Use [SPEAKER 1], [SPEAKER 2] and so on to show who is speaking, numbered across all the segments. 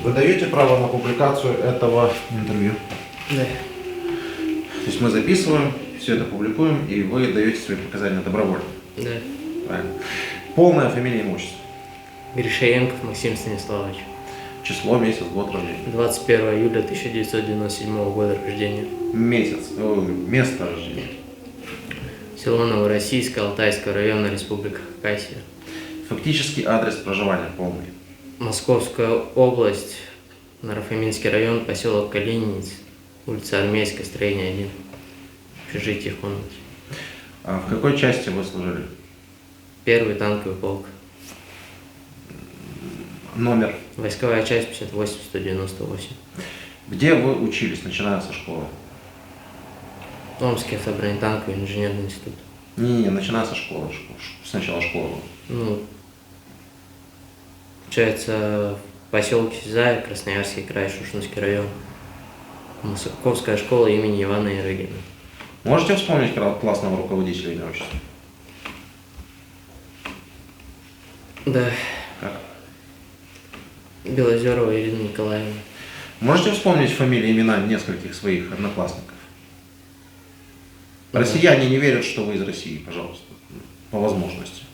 [SPEAKER 1] Вы даете право на публикацию этого интервью?
[SPEAKER 2] Да.
[SPEAKER 1] То есть мы записываем, все это публикуем, и вы даете свои показания добровольно?
[SPEAKER 2] Да.
[SPEAKER 1] Правильно. Полное фамилия, имущество.
[SPEAKER 2] Гришаенков Максим Станиславович.
[SPEAKER 1] Число, месяц, год рождения.
[SPEAKER 2] 21 июля 1997 года рождения.
[SPEAKER 1] Месяц, место рождения.
[SPEAKER 2] Село Новороссийск, Алтайского района, Республика Хакасия.
[SPEAKER 1] Фактический адрес проживания полный.
[SPEAKER 2] Московская область, Нарафаминский район, поселок Калининец, улица Армейская, строение 1. Общежитие в комнате.
[SPEAKER 1] А в какой части вы служили?
[SPEAKER 2] Первый танковый полк.
[SPEAKER 1] Номер.
[SPEAKER 2] Войсковая часть 58-198.
[SPEAKER 1] Где вы учились, начиная со школы?
[SPEAKER 2] Омский автобронетанковый инженерный институт.
[SPEAKER 1] Не, начиная со школы. Сначала школа.
[SPEAKER 2] Ну, получается, в поселке Сизая, Красноярский край, Шушинский район. Московская школа имени Ивана Ярыгина.
[SPEAKER 1] Можете вспомнить классного руководителя имя отчества?
[SPEAKER 2] Да.
[SPEAKER 1] Как?
[SPEAKER 2] Белозерова Ирина Николаевна.
[SPEAKER 1] Можете вспомнить фамилии, имена нескольких своих одноклассников? Россияне не верят, что вы из России, пожалуйста, по возможности.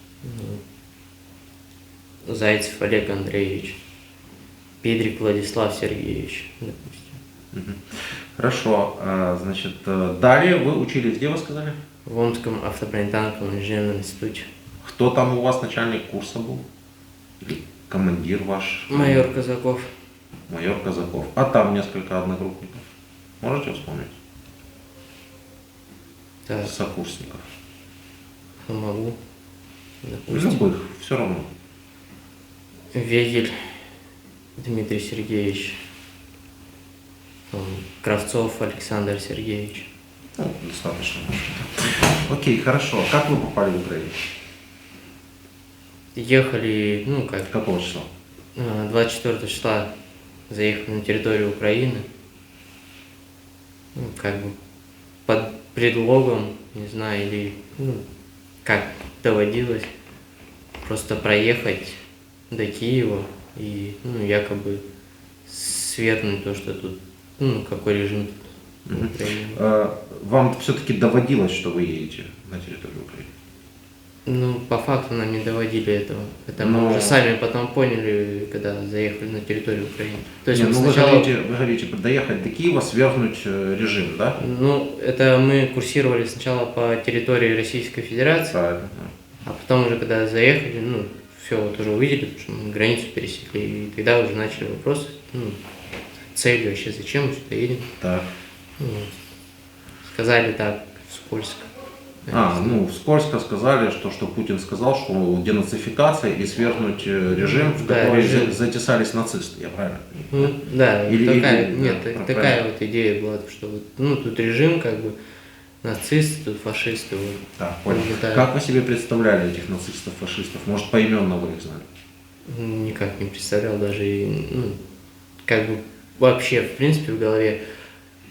[SPEAKER 2] Зайцев Олег Андреевич. Педрик Владислав Сергеевич, допустим.
[SPEAKER 1] Хорошо. Значит, далее вы учились, где вы сказали?
[SPEAKER 2] В Омском автобронетанковом инженерном институте.
[SPEAKER 1] Кто там у вас начальник курса был? Или командир ваш?
[SPEAKER 2] Майор Казаков.
[SPEAKER 1] Майор Казаков. А там несколько одногруппников. Можете вспомнить?
[SPEAKER 2] Так,
[SPEAKER 1] Сокурсников.
[SPEAKER 2] могу. Допустим.
[SPEAKER 1] Любых, все равно.
[SPEAKER 2] Вегель Дмитрий Сергеевич. Кравцов Александр Сергеевич.
[SPEAKER 1] Ну, достаточно. Окей, хорошо. Как вы попали в Украину?
[SPEAKER 2] Ехали, ну как,
[SPEAKER 1] Какого числа?
[SPEAKER 2] 24 числа заехали на территорию Украины. Ну, как бы под предлогом, не знаю, или как доводилось, просто проехать до Киева и якобы свергнуть то, что тут, какой режим тут в Украине.
[SPEAKER 1] Вам все-таки доводилось, что вы едете на территорию Украины?
[SPEAKER 2] По факту нам не доводили этого. Это мы уже сами потом поняли, когда заехали на территорию Украины. То есть
[SPEAKER 1] сначала... вы говорите, доехать до Киева, свергнуть режим, да?
[SPEAKER 2] Это мы курсировали сначала по территории Российской Федерации,
[SPEAKER 1] Правильно.
[SPEAKER 2] а потом уже когда заехали, все вот уже увидели, потому что мы границу пересекли, и тогда уже начали вопросы, целью вообще, зачем мы сюда едем.
[SPEAKER 1] Так.
[SPEAKER 2] Сказали так, вскользь.
[SPEAKER 1] Вскользь сказали, что Путин сказал, что денацификация и свергнуть режим, в
[SPEAKER 2] Да,
[SPEAKER 1] который затесались нацисты, я правильно понимаю?
[SPEAKER 2] Да,
[SPEAKER 1] Или
[SPEAKER 2] такая вот идея была, что тут режим как бы нацисты, тут фашисты. Вот,
[SPEAKER 1] да, понял. Как вы себе представляли этих нацистов, фашистов? Может, поименно вы их знали?
[SPEAKER 2] Никак не представлял даже, как бы вообще, в принципе, в голове,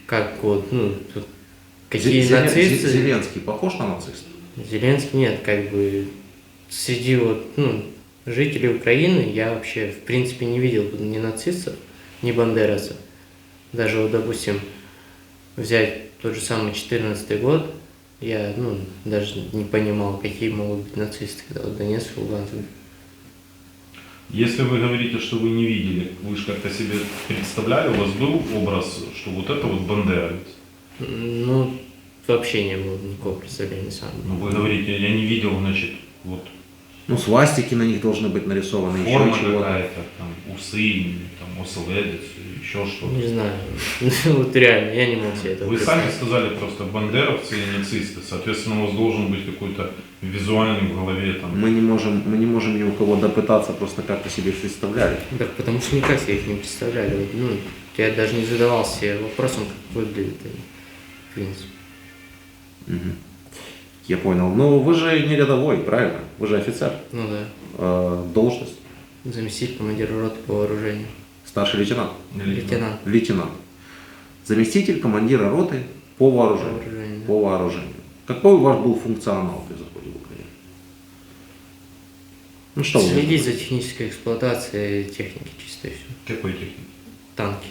[SPEAKER 2] как вот, тут какие нацисты.
[SPEAKER 1] Зеленский похож на нациста?
[SPEAKER 2] Зеленский нет, как бы среди жителей Украины я вообще, в принципе, не видел ни нацистов, ни бандеровцев. Даже, допустим, взять тот же самый 14-й год, я, даже не понимал, какие могут быть нацисты, когда в Донецке, в Луганске.
[SPEAKER 3] Если вы говорите, что вы не видели, вы же как-то себе представляли, у вас был образ, что вот это вот бандеровец?
[SPEAKER 2] Вообще не было никакого представления сам.
[SPEAKER 3] Вы говорите, я не видел, значит, вот.
[SPEAKER 1] Свастики на них должны быть нарисованы,
[SPEAKER 3] форма
[SPEAKER 1] еще чего-то.
[SPEAKER 3] какая-то, там, усы, там, оселедец, еще что-то.
[SPEAKER 2] Не знаю, вот реально, я не мог себе этого
[SPEAKER 3] Вы
[SPEAKER 2] представить.
[SPEAKER 3] сами сказали просто бандеровцы и нацисты, соответственно, у вас должен быть какой-то визуальный в голове там.
[SPEAKER 1] Мы не можем ни у кого допытаться, просто как-то себе представляли.
[SPEAKER 2] Да, потому что никак себе их не представляли. Я даже не задавался себе вопросом, как выглядит они, в принципе.
[SPEAKER 1] Я понял. Но вы же не рядовой, правильно? Вы же офицер.
[SPEAKER 2] Да.
[SPEAKER 1] Должность?
[SPEAKER 2] Заместитель командира роты по вооружению.
[SPEAKER 1] Старший лейтенант?
[SPEAKER 2] Лейтенант.
[SPEAKER 1] Лейтенант. Заместитель командира роты по вооружению. По вооружению. Какой у вас был функционал при заходе в Украину?
[SPEAKER 2] Следить за технической эксплуатацией техники чисто и все.
[SPEAKER 3] Какой техники?
[SPEAKER 2] танки.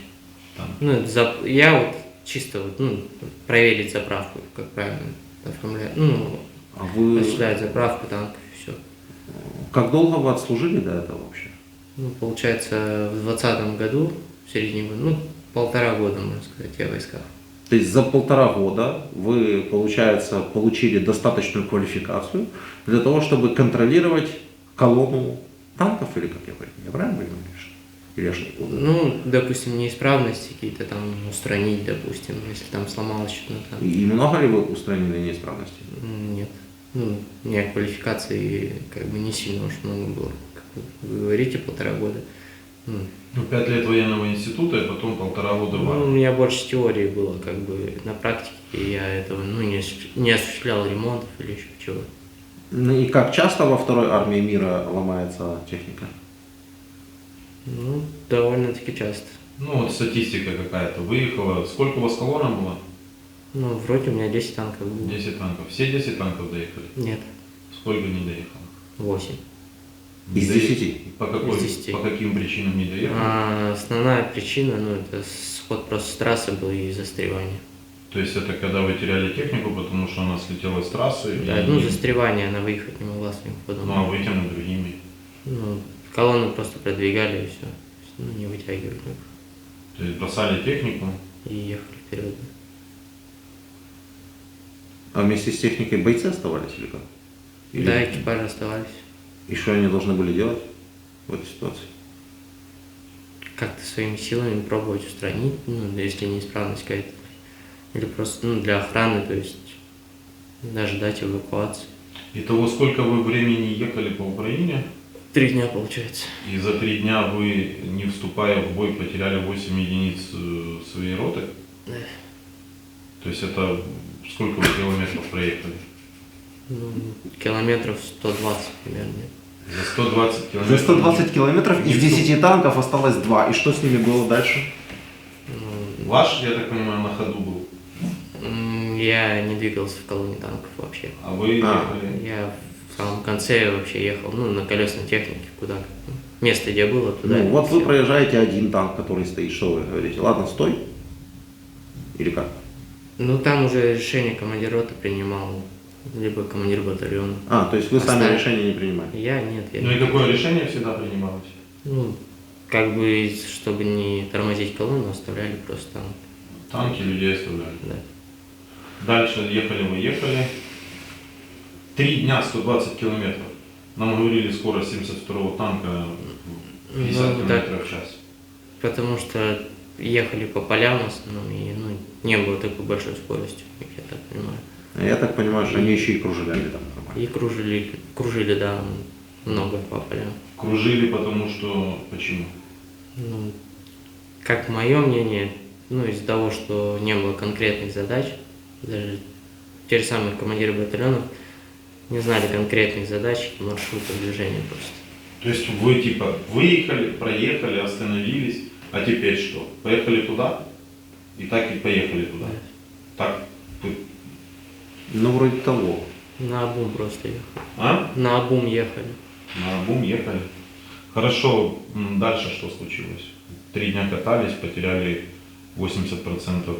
[SPEAKER 3] Танки.
[SPEAKER 2] Ну, я вот чисто вот, ну, проверить заправку, как правильно оформляют. Ну,
[SPEAKER 1] А вы
[SPEAKER 2] осуществляют заправку танков и все.
[SPEAKER 1] как долго вы отслужили до этого вообще?
[SPEAKER 2] Ну, получается, в 2020 году, в середине года, ну, 1,5 года, можно сказать, я в войсках.
[SPEAKER 1] То есть за 1,5 года вы, получается, получили достаточную квалификацию для того, чтобы контролировать колонну танков, или как я понимаю, я правильно понимаю? Или я что-то путаю?
[SPEAKER 2] Ну, допустим, неисправности какие-то там устранить, допустим, если там сломалось что-то на танке.
[SPEAKER 1] И много ли вы устранили неисправности?
[SPEAKER 2] Нет. Ну, у меня квалификации как бы не сильно уж много было. Как вы говорите, 1,5 года.
[SPEAKER 3] Ну, 5 лет военного института и потом 1,5 года в
[SPEAKER 2] Ну, у
[SPEAKER 3] армии.
[SPEAKER 2] меня больше теории было, как бы на практике я этого ну, не осуществлял ремонтов или еще чего.
[SPEAKER 1] Ну и как часто во второй армии мира ломается техника?
[SPEAKER 2] Ну, довольно-таки часто.
[SPEAKER 3] Ну, вот статистика какая-то выехала. Сколько у вас колонна была?
[SPEAKER 2] Ну, вроде у меня 10 танков было.
[SPEAKER 3] 10 танков. Все 10 танков доехали?
[SPEAKER 2] Нет,
[SPEAKER 3] Сколько не доехало?
[SPEAKER 2] 8.
[SPEAKER 1] Из
[SPEAKER 3] Не
[SPEAKER 1] 10?
[SPEAKER 3] По, какой,
[SPEAKER 2] Из 10.
[SPEAKER 3] по каким причинам не доехали?
[SPEAKER 2] Основная причина, ну, это сход просто с трассы был и застревание.
[SPEAKER 3] То есть это когда вы теряли технику, потому что она слетела с трассы?
[SPEAKER 2] Да,
[SPEAKER 3] и...
[SPEAKER 2] ну, застревание, она выехать не могла своим ходом.
[SPEAKER 3] Ну, а вытянули другими.
[SPEAKER 2] Ну, колонну просто продвигали и все. Ну, не вытягивали.
[SPEAKER 3] То есть бросали технику.
[SPEAKER 2] И ехали вперед.
[SPEAKER 1] А вместе с техникой бойцы оставались или как? Или-
[SPEAKER 2] Да, экипажи оставались.
[SPEAKER 1] И что они должны были делать в этой ситуации?
[SPEAKER 2] Как-то своими силами пробовать устранить, ну, если неисправность какая-то. Или просто ну, для охраны, то есть дождать эвакуации.
[SPEAKER 3] Итого, сколько вы времени ехали по Украине?
[SPEAKER 2] 3 дня получается.
[SPEAKER 3] И за 3 дня вы, не вступая в бой, потеряли 8 единиц своей роты?
[SPEAKER 2] Да.
[SPEAKER 3] То есть это сколько вы километров проехали?
[SPEAKER 2] Ну, километров 120 примерно.
[SPEAKER 3] За 120 километров.
[SPEAKER 1] За 120 километров из 10 танков осталось 2. И что с ними было дальше?
[SPEAKER 2] Ну,
[SPEAKER 3] Ваш, я так понимаю, на ходу был.
[SPEAKER 2] я не двигался в колонне танков вообще.
[SPEAKER 3] А вы ехали.
[SPEAKER 2] Я в самом конце вообще ехал, ну, на колесной технике, куда место, где было, туда.
[SPEAKER 1] Ну,
[SPEAKER 2] и
[SPEAKER 1] вот вы
[SPEAKER 2] всё.
[SPEAKER 1] проезжаете один танк, который стоит. Что вы говорите? Ладно, стой. Или как?
[SPEAKER 2] Ну, там уже решение командир роты принимал, либо командир батальона.
[SPEAKER 1] А, то есть вы сами
[SPEAKER 2] Оставь.
[SPEAKER 1] решения не принимаете?
[SPEAKER 2] Я нет, я
[SPEAKER 3] Ну и какое решение всегда принималось?
[SPEAKER 2] Ну, как бы, чтобы не тормозить колонну, оставляли просто там.
[SPEAKER 3] Танки людей оставляли.
[SPEAKER 2] Да.
[SPEAKER 3] Дальше ехали. 3 дня 120 километров. Нам говорили скорость 72-го танка 50
[SPEAKER 2] Ну,
[SPEAKER 3] километров в час.
[SPEAKER 2] Потому что ехали по полям в основном, и ну, не было такой большой скорости, как я так понимаю.
[SPEAKER 1] Я так понимаю, что они еще и кружили там нормально.
[SPEAKER 2] И кружили, да, много по полям.
[SPEAKER 3] Кружили, потому что... Почему?
[SPEAKER 2] Ну, как мое мнение, ну, из-за того, что не было конкретных задач, даже те же самые командиры батальонов не знали конкретных задач и маршрутов движения просто.
[SPEAKER 3] То есть вы типа выехали, проехали, остановились, а теперь что? Поехали туда? И так и поехали туда. Так,
[SPEAKER 1] Ну, вроде того.
[SPEAKER 2] На обум просто ехали.
[SPEAKER 3] а?
[SPEAKER 2] На обум ехали.
[SPEAKER 3] На обум ехали. Хорошо, дальше что случилось? 3 дня катались, потеряли 80%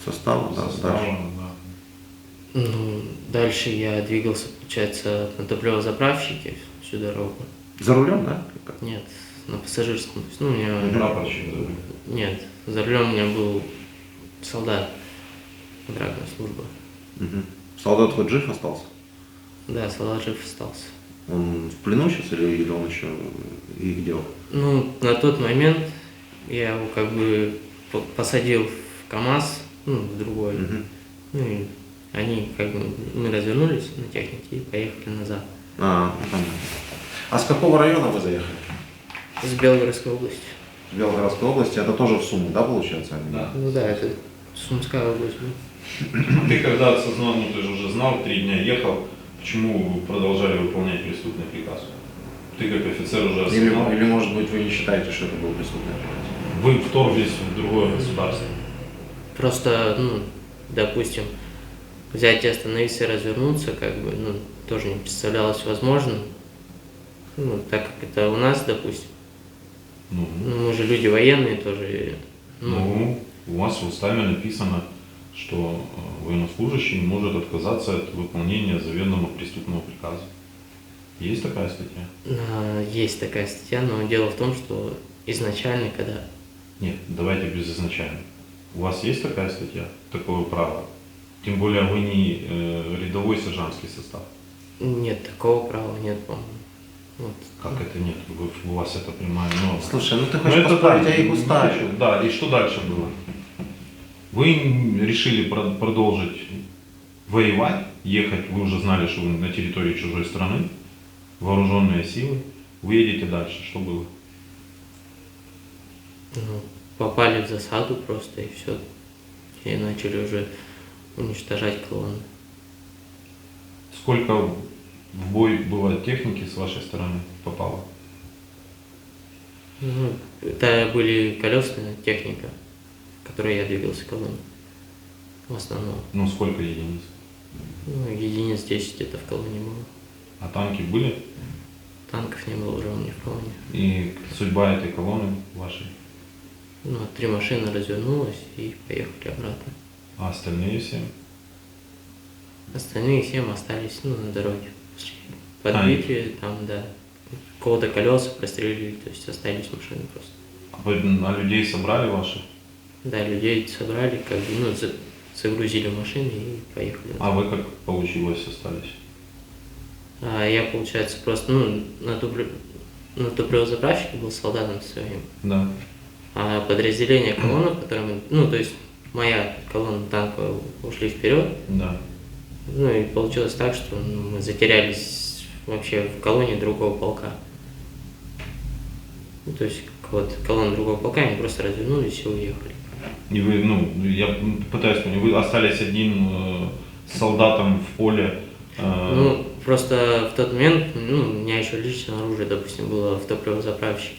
[SPEAKER 1] Состава, да,
[SPEAKER 3] состава.
[SPEAKER 1] дальше.
[SPEAKER 3] Да.
[SPEAKER 2] Ну, дальше я двигался, получается, на топливозаправщике всю дорогу.
[SPEAKER 1] За рулем, да? Как?
[SPEAKER 2] Нет, на пассажирском. То есть, ну, у меня...
[SPEAKER 3] Прапорщик за рулем.
[SPEAKER 2] Нет, за рулем у меня был солдат, контрактная служба.
[SPEAKER 1] Мгм. Солдат хоть жив остался?
[SPEAKER 2] Да, солдат жив остался.
[SPEAKER 1] Он в плену сейчас или он еще и где он?
[SPEAKER 2] Ну, на тот момент я его как бы посадил в КамАЗ, ну, в другой.
[SPEAKER 1] Мгм.
[SPEAKER 2] Ну, и они как бы, мы развернулись на технике и поехали назад.
[SPEAKER 1] А, ну, понятно. А с какого района вы заехали?
[SPEAKER 2] С Белгородской области.
[SPEAKER 1] В Белгородской области, это тоже в Суму, да, получается?
[SPEAKER 3] Да.
[SPEAKER 2] Ну да, это Сумская область.
[SPEAKER 3] Ты когда осознал, ну ты же уже знал, 3 дня ехал, почему вы продолжали выполнять преступный приказ? Ты как офицер уже осознал.
[SPEAKER 1] Или, может быть, вы не считаете, что это был преступный приказ?
[SPEAKER 3] Вы вторглись в другое государство.
[SPEAKER 2] Просто, ну, допустим, взять и остановиться и развернуться, как бы, ну, тоже не представлялось возможным. Ну, так как это у нас, допустим,
[SPEAKER 3] Ну,
[SPEAKER 2] Ну, мы же люди военные тоже.
[SPEAKER 3] ну, у вас в уставе написано, что военнослужащий может отказаться от выполнения заведомо преступного приказа. Есть такая статья?
[SPEAKER 2] Есть такая статья, но дело в том, что изначально, когда...
[SPEAKER 3] Нет, давайте без изначально. У вас есть такая статья, такое право? Тем более вы не рядовой сержантский состав.
[SPEAKER 2] Нет, такого права нет, по-моему. Вот.
[SPEAKER 3] Как это нет? У вас это прямая норма.
[SPEAKER 1] Слушай, ну ты
[SPEAKER 3] Ну,
[SPEAKER 1] хочешь
[SPEAKER 3] это
[SPEAKER 1] поспорить
[SPEAKER 3] да,
[SPEAKER 1] о их
[SPEAKER 3] не
[SPEAKER 1] уставе.
[SPEAKER 3] хочу. Да, и что дальше было? Вы решили продолжить воевать, ехать, вы уже знали, что вы на территории чужой страны, вооруженные силы, вы едете дальше. Что было?
[SPEAKER 2] Ну, попали в засаду просто и все. И начали уже уничтожать колонны.
[SPEAKER 3] Сколько в бой было техники с вашей стороны попало?
[SPEAKER 2] Ну, это были колесная техника, которой я двигался колонной. В основном.
[SPEAKER 3] Ну, сколько единиц?
[SPEAKER 2] Ну, единиц 10 это в колонне было.
[SPEAKER 3] А танки были?
[SPEAKER 2] Танков не было уже у меня в колонне.
[SPEAKER 3] И судьба этой колонны вашей?
[SPEAKER 2] Ну, 3 машины развернулась и поехали обратно.
[SPEAKER 3] А остальные все?
[SPEAKER 2] Остальные 7 остались, ну, на дороге. Подбитые, там, да. Кого-то колеса прострелили, то есть остались машины просто.
[SPEAKER 3] А людей собрали ваших?
[SPEAKER 2] Да, людей собрали, как бы, ну, загрузили в машины и поехали.
[SPEAKER 3] А вы как получилось остались?
[SPEAKER 2] А я, получается, просто, ну, на топливозаправщике был солдатом своим.
[SPEAKER 3] Да.
[SPEAKER 2] А подразделение колонны, в котором, ну, то есть моя колонна танковая ушли вперед.
[SPEAKER 3] Да.
[SPEAKER 2] Ну и получилось так, что мы затерялись вообще в колонне другого полка. Ну, то есть вот колонна другого полка, они просто развернулись и уехали.
[SPEAKER 3] И вы, ну, я пытаюсь понять, вы остались одним солдатом в поле.
[SPEAKER 2] Ну, просто в тот момент, ну, у меня еще личное оружие, допустим, было в топливозаправщике.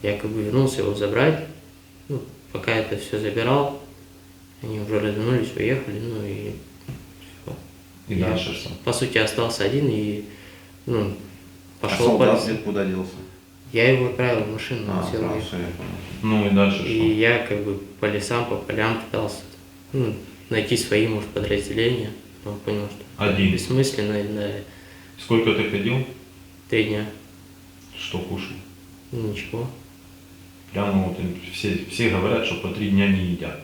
[SPEAKER 2] Я как бы вернулся его забрать, ну, пока это все забирал, они уже развернулись, уехали, ну и всё.
[SPEAKER 3] И
[SPEAKER 2] Я,
[SPEAKER 3] дальше что?
[SPEAKER 2] по сути, остался один и, ну,
[SPEAKER 1] А
[SPEAKER 2] пошел
[SPEAKER 1] солдат
[SPEAKER 2] по...
[SPEAKER 1] где куда делся?
[SPEAKER 2] Я его отправил в машину, он сел и
[SPEAKER 1] хорошо,
[SPEAKER 2] уехал.
[SPEAKER 1] я понял.
[SPEAKER 3] Ну и дальше
[SPEAKER 2] И
[SPEAKER 3] что?
[SPEAKER 2] я как бы по лесам, по полям пытался, ну, найти свои, может, подразделения, но понял, что
[SPEAKER 3] Один.
[SPEAKER 2] бессмысленно, да,
[SPEAKER 3] Сколько ты ходил?
[SPEAKER 2] 3 дня,
[SPEAKER 3] Что кушал?
[SPEAKER 2] ничего.
[SPEAKER 3] Прямо вот все говорят, что по 3 дня не едят.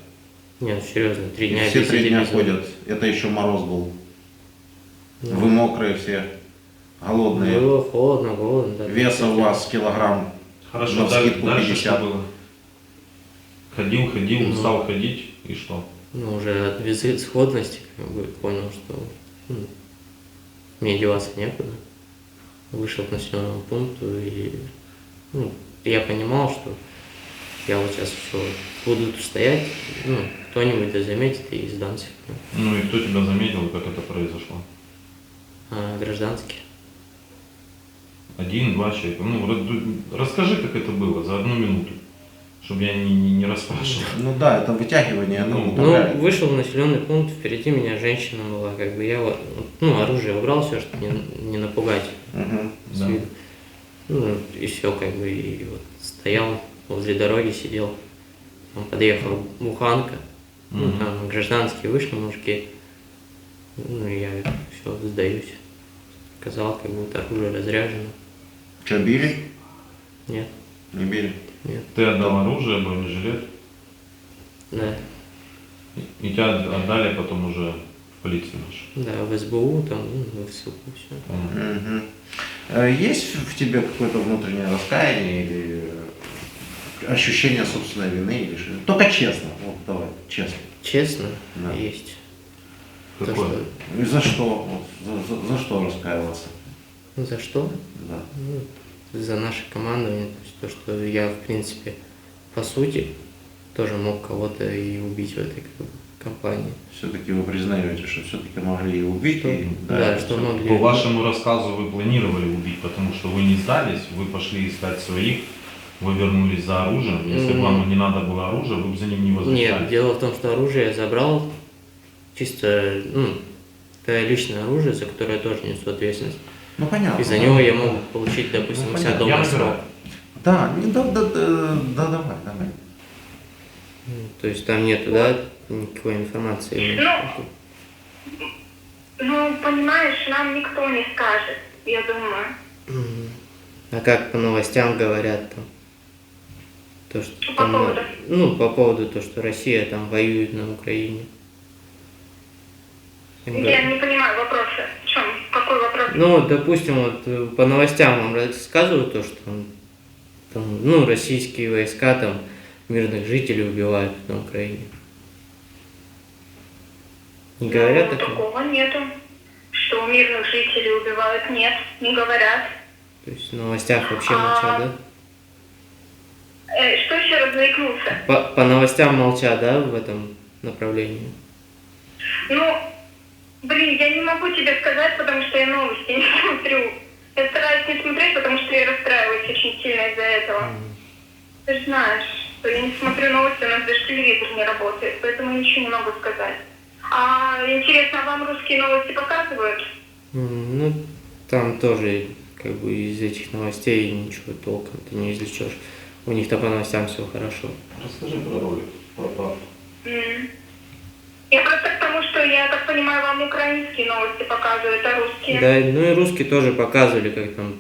[SPEAKER 2] Нет, серьезно, 3
[SPEAKER 1] И
[SPEAKER 2] дня
[SPEAKER 1] все
[SPEAKER 2] без
[SPEAKER 1] 3 дня
[SPEAKER 2] телевизора.
[SPEAKER 1] ходят. Это еще мороз был.
[SPEAKER 2] Ну,
[SPEAKER 1] Вы мокрые все, голодные.
[SPEAKER 2] было холодно, голодно, да.
[SPEAKER 1] Веса у вас килограмм.
[SPEAKER 3] Хорошо,
[SPEAKER 1] На вскидку
[SPEAKER 3] дальше
[SPEAKER 1] 50.
[SPEAKER 3] что было? Ходил,
[SPEAKER 2] Ну.
[SPEAKER 3] устал ходить, и что?
[SPEAKER 2] Ну, уже от безысходности как бы понял, что мне деваться некуда. Вышел к населенному пункту и, ну, я понимал, что я вот сейчас еще буду тут стоять, ну, кто-нибудь да заметит и сдамся.
[SPEAKER 3] Ну и кто тебя заметил, как это произошло?
[SPEAKER 2] А гражданский.
[SPEAKER 3] 1-2 человека. Ну, расскажи, как это было за 1 минуту, чтобы я не расспрашивал.
[SPEAKER 1] Ну да, это вытягивание.
[SPEAKER 3] Ну,
[SPEAKER 1] Ну,
[SPEAKER 2] Ну,
[SPEAKER 1] такая-
[SPEAKER 2] вышел в населенный пункт, впереди меня женщина была, как бы я, ну, оружие убрал все, чтобы не напугать
[SPEAKER 1] Мгм.
[SPEAKER 2] с
[SPEAKER 3] Да.
[SPEAKER 2] виду. Ну, и все, как бы, и вот стоял возле дороги, сидел. Там подъехала буханка, ну,
[SPEAKER 3] Мгм.
[SPEAKER 2] там гражданские вышли мужики. Ну, и я все, сдаюсь. Сказал, как будто оружие разряжено.
[SPEAKER 1] Что, били?
[SPEAKER 2] Нет,
[SPEAKER 1] Не били?
[SPEAKER 2] нет,
[SPEAKER 3] Ты отдал оружие, бронежилет,
[SPEAKER 2] да.
[SPEAKER 3] и тебя отдали потом уже в полицию нашу.
[SPEAKER 2] Да, в СБУ, там, ну, в ссылку, все.
[SPEAKER 1] Мгм. Есть в тебе какое-то внутреннее раскаяние или ощущение собственной вины? Или что? Только честно. Вот давай, честно.
[SPEAKER 2] Честно,
[SPEAKER 1] Да.
[SPEAKER 2] есть. То,
[SPEAKER 3] Какое?
[SPEAKER 2] что...
[SPEAKER 1] И за что? Вот, за что раскаивался?
[SPEAKER 2] Ну, за что?
[SPEAKER 1] Да.
[SPEAKER 2] Ну, за наше командование, то есть то, что я, в принципе, по сути, тоже мог кого-то и убить в этой как бы компании.
[SPEAKER 1] Все-таки вы признаете, что все-таки могли и убить.
[SPEAKER 2] Что-
[SPEAKER 1] И,
[SPEAKER 2] да,
[SPEAKER 1] это
[SPEAKER 2] что
[SPEAKER 1] всё.
[SPEAKER 2] могли.
[SPEAKER 3] По вашему рассказу вы планировали убить, потому что вы не сдались, вы пошли искать своих, вы вернулись за оружием. Если бы вам не надо было оружие, вы бы за ним не возвращались.
[SPEAKER 2] Нет, дело в том, что оружие я забрал чисто, ну, это личное оружие, за которое я тоже несу ответственность.
[SPEAKER 1] Ну понятно.
[SPEAKER 2] И за него я мог получить, допустим,
[SPEAKER 1] Ну,
[SPEAKER 2] у себя
[SPEAKER 1] понятно.
[SPEAKER 2] дома
[SPEAKER 3] Я
[SPEAKER 2] срок.
[SPEAKER 3] набираю.
[SPEAKER 1] Да, давай.
[SPEAKER 2] То есть там нету, да, никакой информации?
[SPEAKER 4] Ну, понимаешь, нам никто не скажет, я думаю.
[SPEAKER 2] Мгм. А как по новостям говорят там? То, что
[SPEAKER 4] По
[SPEAKER 2] там,
[SPEAKER 4] поводу?
[SPEAKER 2] ну, по поводу того, что Россия там воюет на Украине. Им
[SPEAKER 4] Я
[SPEAKER 2] говорят-
[SPEAKER 4] не понимаю вопроса. В чем? Какой вопрос?
[SPEAKER 2] Ну, допустим, вот по новостям вам рассказывают то, что там, ну, российские войска там мирных жителей убивают на Украине. Не говорят
[SPEAKER 4] Ну,
[SPEAKER 2] такого?
[SPEAKER 4] такого нету. Что мирных жителей убивают? Нет, не говорят.
[SPEAKER 2] То есть в новостях вообще молчат, да?
[SPEAKER 4] Что еще раз заикнулся?
[SPEAKER 2] По новостям молчат, да, в этом направлении?
[SPEAKER 4] Ну, блин, я не могу тебе сказать, потому что я новости не смотрю. Я стараюсь не смотреть, потому что я расстраиваюсь очень сильно из-за этого. Ты же знаешь, что я не смотрю новости, у нас даже телевизор не работает, поэтому ничего не могу сказать. А интересно, а вам русские новости показывают?
[SPEAKER 2] Ну, там тоже, как бы, из этих новостей ничего толком ты не извлечешь. У них-то по новостям все хорошо.
[SPEAKER 3] Расскажи про ролик, про правду.
[SPEAKER 4] Я просто к тому, что, я так понимаю, вам украинские новости показывают, а русские?
[SPEAKER 2] Да, ну и русские тоже показывали, как там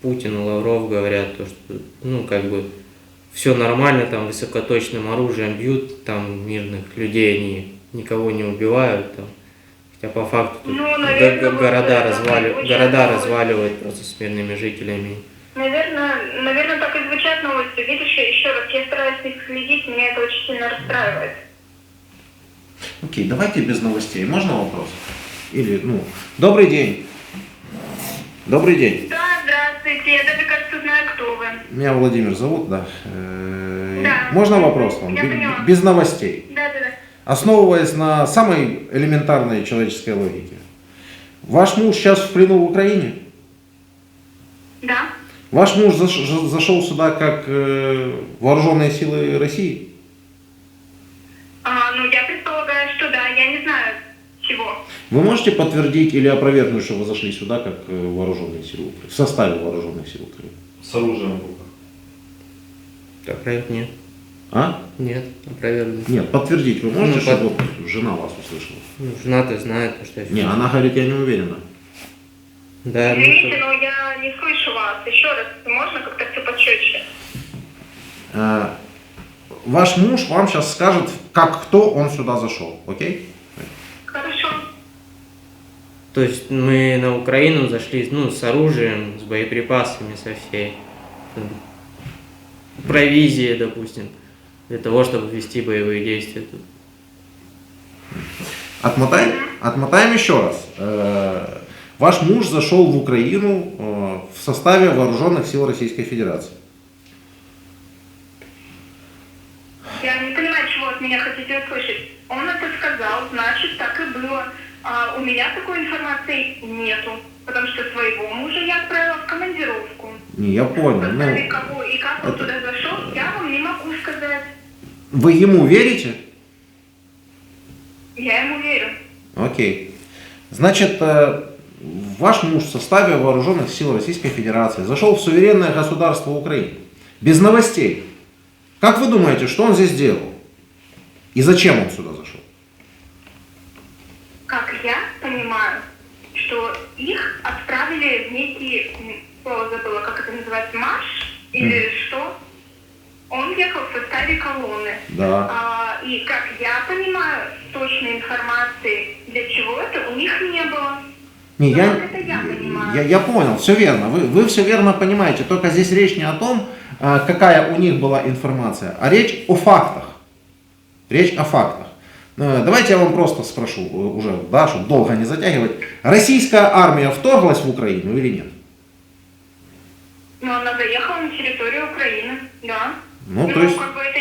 [SPEAKER 2] Путин и Лавров говорят, то, что, ну, как бы, все нормально, там, высокоточным оружием бьют, там, мирных людей, они никого не убивают, там. Хотя по факту тут
[SPEAKER 4] Ну, наверное,
[SPEAKER 2] города,
[SPEAKER 4] вот,
[SPEAKER 2] разваливают,
[SPEAKER 4] звучат
[SPEAKER 2] города
[SPEAKER 4] новости.
[SPEAKER 2] разваливают просто с мирными жителями.
[SPEAKER 4] Наверное, так и звучат новости. Видишь, еще раз, я стараюсь их следить, меня это очень сильно расстраивает.
[SPEAKER 1] Окей, давайте без новостей. Можно вопрос? Или, ну, добрый день. Добрый день.
[SPEAKER 4] Да, здравствуйте, я даже, кажется, знаю, кто вы.
[SPEAKER 1] Меня Владимир зовут, да.
[SPEAKER 4] Да.
[SPEAKER 1] Можно вопрос вам?
[SPEAKER 4] Я поняла.
[SPEAKER 1] Без новостей.
[SPEAKER 4] Да.
[SPEAKER 1] Основываясь на самой элементарной человеческой логике. Ваш муж сейчас в плену в Украине?
[SPEAKER 4] Да?
[SPEAKER 1] Ваш муж зашел сюда как вооруженные силы России?
[SPEAKER 4] Ну, я предполагаю, что да, я не знаю чего.
[SPEAKER 1] Вы можете подтвердить или опровергнуть, что вы зашли сюда как вооруженные силы Украины, в составе вооруженных сил Украины?
[SPEAKER 3] С оружием в руках.
[SPEAKER 2] Опровергнуть нет.
[SPEAKER 1] А?
[SPEAKER 2] Нет, опровергнуть.
[SPEAKER 1] Нет, подтвердить вы можете,
[SPEAKER 2] Ну,
[SPEAKER 1] чтобы вот жена вас услышала?
[SPEAKER 2] Ну, жена-то знает, то, что я...
[SPEAKER 1] Не, она говорит, я не уверена.
[SPEAKER 2] Да, ну,
[SPEAKER 4] Извините, но я не слышу вас. Еще раз, можно как-то все почетче?
[SPEAKER 1] Ваш муж вам сейчас скажет, как кто он сюда зашел, окей?
[SPEAKER 4] Хорошо.
[SPEAKER 2] то есть мы на Украину зашли, ну, с оружием, с боеприпасами, со всей. Там, провизией, допустим, для того, чтобы вести боевые действия тут.
[SPEAKER 1] Отмотаем еще раз. Ваш муж зашел в Украину в составе вооруженных сил Российской Федерации.
[SPEAKER 4] Я не понимаю, чего от меня хотите услышать. Он это сказал, значит, так и было. А у меня такой информации нету, потому что своего мужа я отправила в командировку.
[SPEAKER 1] Не, я понял.
[SPEAKER 4] В
[SPEAKER 1] Ну,
[SPEAKER 4] составе кого и как он туда зашел, я вам не могу сказать.
[SPEAKER 1] вы ему верите?
[SPEAKER 4] Я ему верю.
[SPEAKER 1] Окей. Значит, ваш муж в составе вооруженных сил Российской Федерации зашел в суверенное государство Украины. Без новостей. Как вы думаете, что он здесь делал? И зачем он сюда зашел?
[SPEAKER 4] Как я понимаю, что их отправили в некий, слово забыла, как это называется, марш или что? Он ехал в составе колонны.
[SPEAKER 1] Да.
[SPEAKER 4] И как я понимаю, точной информации, для чего это, у них не было.
[SPEAKER 1] Не,
[SPEAKER 4] Ну, вот это я понимаю.
[SPEAKER 1] я понял, все верно. Вы все верно понимаете. Только здесь речь не о том, какая у них была информация, а речь о фактах. Речь о фактах. Давайте я вам просто спрошу, уже, да, чтобы долго не затягивать. Российская армия вторглась в Украину или нет?
[SPEAKER 4] Но она заехала на территорию Украины, да.
[SPEAKER 1] Ну, то есть...
[SPEAKER 4] как бы это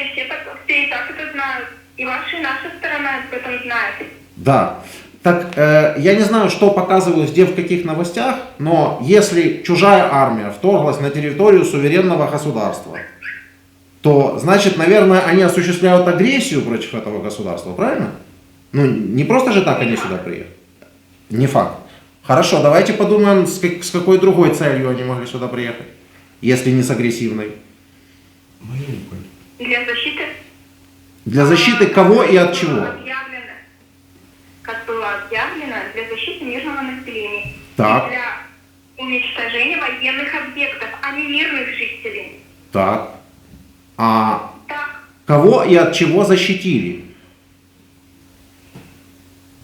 [SPEAKER 4] все и так это знают. И ваша, и наша сторона об этом знает.
[SPEAKER 1] Да. Так, я не знаю, что показывалось где, в каких новостях, но если чужая армия вторглась на территорию суверенного государства, то, значит, наверное, они осуществляют агрессию против этого государства, правильно? Ну, не просто же так они сюда приехали. Не факт. Хорошо, давайте подумаем, с какой другой целью они могли сюда приехать. если не с агрессивной?
[SPEAKER 3] Мариуполь.
[SPEAKER 4] Для защиты?
[SPEAKER 1] Для защиты кого и от чего?
[SPEAKER 4] Как было объявлено, для защиты мирного населения.
[SPEAKER 1] Так.
[SPEAKER 4] И для уничтожения военных объектов, а не мирных жителей.
[SPEAKER 1] Так. А
[SPEAKER 4] Так,
[SPEAKER 1] кого и от чего защитили?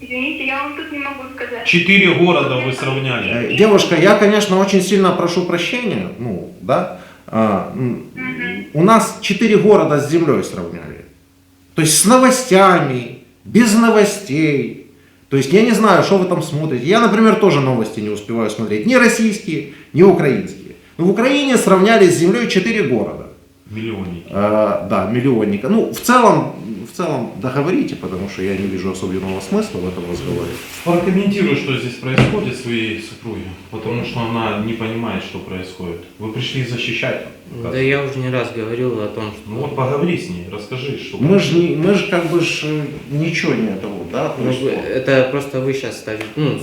[SPEAKER 4] извините, я вам тут не могу сказать.
[SPEAKER 3] 4 города вы сравняли.
[SPEAKER 1] Девушка, я, конечно, очень сильно прошу прощения, ну, да, у нас 4 города с землей сравняли. То есть с новостями, без новостей. То есть я не знаю, что вы там смотрите. Я, например, тоже новости не успеваю смотреть. Ни российские, ни украинские. Но в Украине сравняли с землей 4 города.
[SPEAKER 3] Миллионники.
[SPEAKER 1] Да, миллионника. Ну, в целом договорите, потому что я не вижу особенного смысла в этом разговоре.
[SPEAKER 3] Прокомментируй, что здесь происходит своей супруге, потому что она не понимает, что происходит. Вы пришли защищать.
[SPEAKER 2] Да я уже не раз говорил о том, что...
[SPEAKER 3] Ну вот поговори с ней, расскажи, что...
[SPEAKER 1] Мы же как бы ничего не этого, да? То
[SPEAKER 2] Ну,
[SPEAKER 1] есть,
[SPEAKER 2] это просто вы сейчас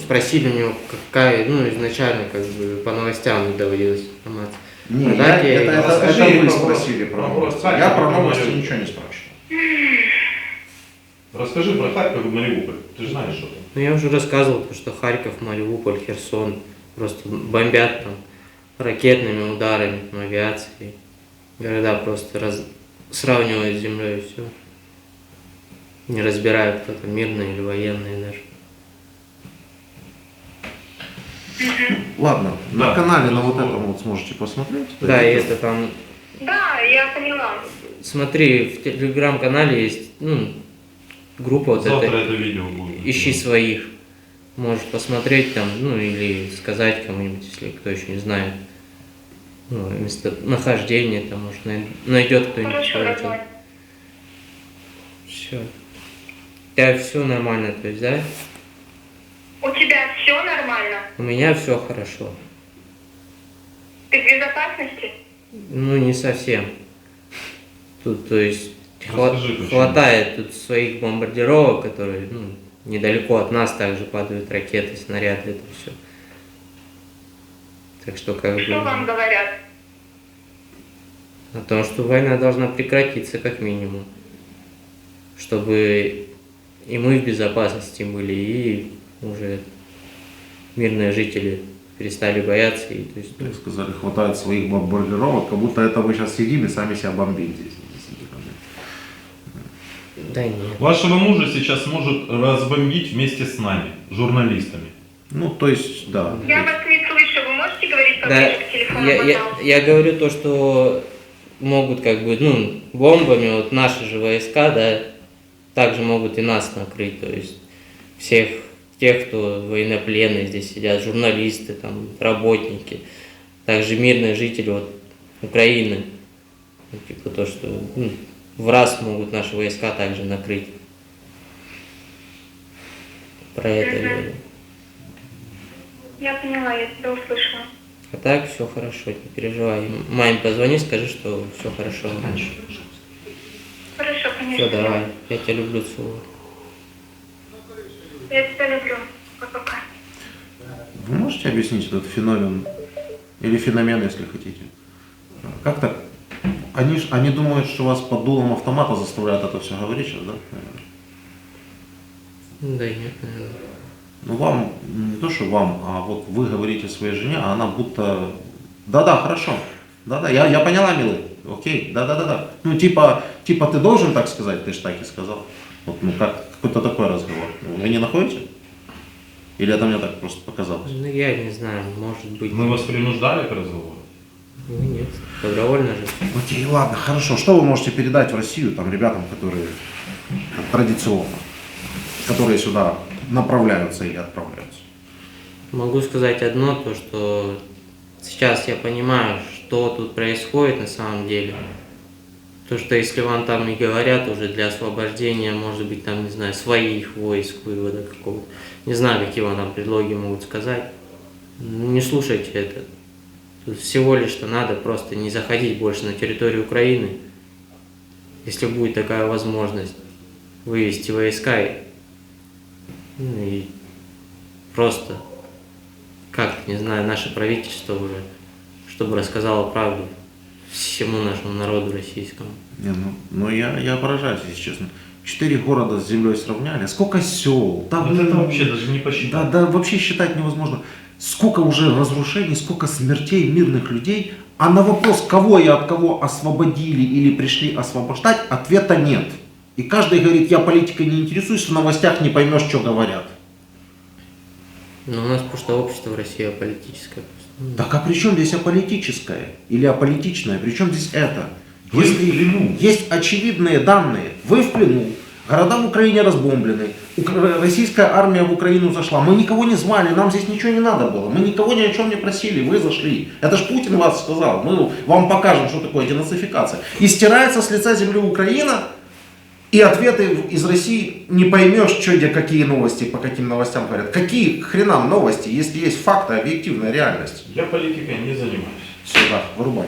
[SPEAKER 2] спросили у него, какая, изначально как бы по новостям не доводилась информация.
[SPEAKER 1] не,
[SPEAKER 2] А дайте я
[SPEAKER 1] это
[SPEAKER 3] расскажи
[SPEAKER 1] вы
[SPEAKER 3] про
[SPEAKER 1] спросили про
[SPEAKER 3] вопрос.
[SPEAKER 1] новости. Я про новости
[SPEAKER 3] Говорю.
[SPEAKER 1] ничего не спрашивал.
[SPEAKER 3] Расскажи про Харьков и Мариуполь. Ты же знаешь, что там.
[SPEAKER 2] Ну я уже рассказывал, что Харьков, Мариуполь, Херсон просто бомбят там ракетными ударами, авиацией. Города просто сравнивают с землей и все. Не разбирают, кто там мирные или военные даже.
[SPEAKER 1] Ладно,
[SPEAKER 3] Да,
[SPEAKER 1] на канале на вот
[SPEAKER 3] безусловно.
[SPEAKER 1] этом вот сможете посмотреть.
[SPEAKER 2] Да, и это там,
[SPEAKER 4] Да, я поняла.
[SPEAKER 2] смотри, в телеграм-канале есть, группа вот
[SPEAKER 3] Завтра
[SPEAKER 2] эта,
[SPEAKER 3] это видео будет.
[SPEAKER 2] ищи своих. Можешь посмотреть там, или сказать кому-нибудь, если кто еще не знает. Местонахождение там, может, найдет кто-нибудь.
[SPEAKER 4] Хорошо, родной.
[SPEAKER 2] Все. У тебя все нормально, то есть, да?
[SPEAKER 4] У тебя все нормально?
[SPEAKER 2] У меня все хорошо.
[SPEAKER 4] Ты в безопасности?
[SPEAKER 2] Ну, не совсем. Тут, то есть,
[SPEAKER 3] Расскажи, почему.
[SPEAKER 2] хватает тут своих бомбардировок, которые, недалеко от нас также падают ракеты, снаряды, это все. Так что как
[SPEAKER 4] Что вам
[SPEAKER 2] бы...
[SPEAKER 4] говорят?
[SPEAKER 2] О том, что война должна прекратиться как минимум. Чтобы и мы в безопасности были, и уже мирные жители перестали бояться. И, то есть,
[SPEAKER 1] Как сказали, хватает своих бомбардировок, как будто это мы сейчас сидим и сами себя бомбим здесь.
[SPEAKER 2] да нет.
[SPEAKER 3] Вашего мужа сейчас может разбомбить вместе с нами, журналистами.
[SPEAKER 1] Ну, то есть, да.
[SPEAKER 4] Я вас не слышу. Вы можете говорить
[SPEAKER 2] Да,
[SPEAKER 4] поближе к телефону, пожалуйста?
[SPEAKER 2] я говорю то, что могут как бы, бомбами, вот наши же войска, да, также могут и нас накрыть, то есть всех тех, кто военнопленные здесь сидят, журналисты, там, работники, также мирные жители вот, Украины, типа то, что в раз могут наши войска также накрыть. Про это я говорю.
[SPEAKER 4] Я поняла, я тебя услышала.
[SPEAKER 2] А так все хорошо, не переживай. Маме позвони, скажи, что все хорошо.
[SPEAKER 4] Хорошо, конечно.
[SPEAKER 2] Все, давай. Я тебя люблю, целую.
[SPEAKER 4] Я тебя люблю. Пока-пока.
[SPEAKER 1] Вы можете объяснить этот феномен, или феномен, если хотите? Как так? Они думают, что вас под дулом автомата заставляют это все говорить сейчас, да?
[SPEAKER 2] Да нет, наверное.
[SPEAKER 1] Ну вам, не то что вам, а вот вы говорите своей жене, а она будто... Да-да, хорошо. Да-да, я поняла, милый. Окей, да-да-да-да. Ну типа ты должен так сказать, ты же так и сказал. Вот, какой-то такой разговор. Вы не находите? Или это мне так просто показалось?
[SPEAKER 2] Ну, я не знаю, может быть.
[SPEAKER 3] Мы вас принуждали к разговору?
[SPEAKER 2] Ну, нет, добровольно же.
[SPEAKER 1] Окей, ладно, хорошо. Что вы можете передать в Россию там ребятам, которые традиционно, которые сюда направляются или отправляются?
[SPEAKER 2] Могу сказать одно, то что сейчас я понимаю, что тут происходит на самом деле. То, что если вам там и говорят уже для освобождения, может быть, там, не знаю, своих войск, вывода какого-то, не знаю, какие вам там предлоги могут сказать, не слушайте это. Тут всего лишь что надо просто не заходить больше на территорию Украины, если будет такая возможность, вывести войска и просто как-то, не знаю, наше правительство уже чтобы рассказала правду всему нашему народу российскому.
[SPEAKER 1] Не, ну я поражаюсь, если честно. 4 города с землей сравняли. Сколько сел? Там,
[SPEAKER 3] Вот это
[SPEAKER 1] там-
[SPEAKER 3] вообще даже не посчитать.
[SPEAKER 1] Да, вообще считать невозможно. Сколько уже разрушений, сколько смертей мирных людей. А на вопрос, кого и от кого освободили или пришли освобождать, ответа нет. И каждый говорит, я политикой не интересуюсь, в новостях не поймешь, что говорят.
[SPEAKER 2] Но у нас просто общество в России аполитическое. просто.
[SPEAKER 1] Так а при чем здесь аполитическое или аполитичное? При чем здесь это?
[SPEAKER 3] Вы в
[SPEAKER 1] Если
[SPEAKER 3] плену.
[SPEAKER 1] есть очевидные данные, вы в плену, города в Украине разбомблены, российская армия в Украину зашла, мы никого не звали, нам здесь ничего не надо было, мы никого ни о чем не просили, вы зашли. Это ж Путин вас сказал, мы вам покажем, что такое денацификация. И стирается с лица земли Украина, и ответы из России не поймешь, что где какие новости, по каким новостям говорят. Какие хренам новости, если есть факты, объективная реальность.
[SPEAKER 3] Я политикой не занимаюсь.
[SPEAKER 1] Сюда, вырубай.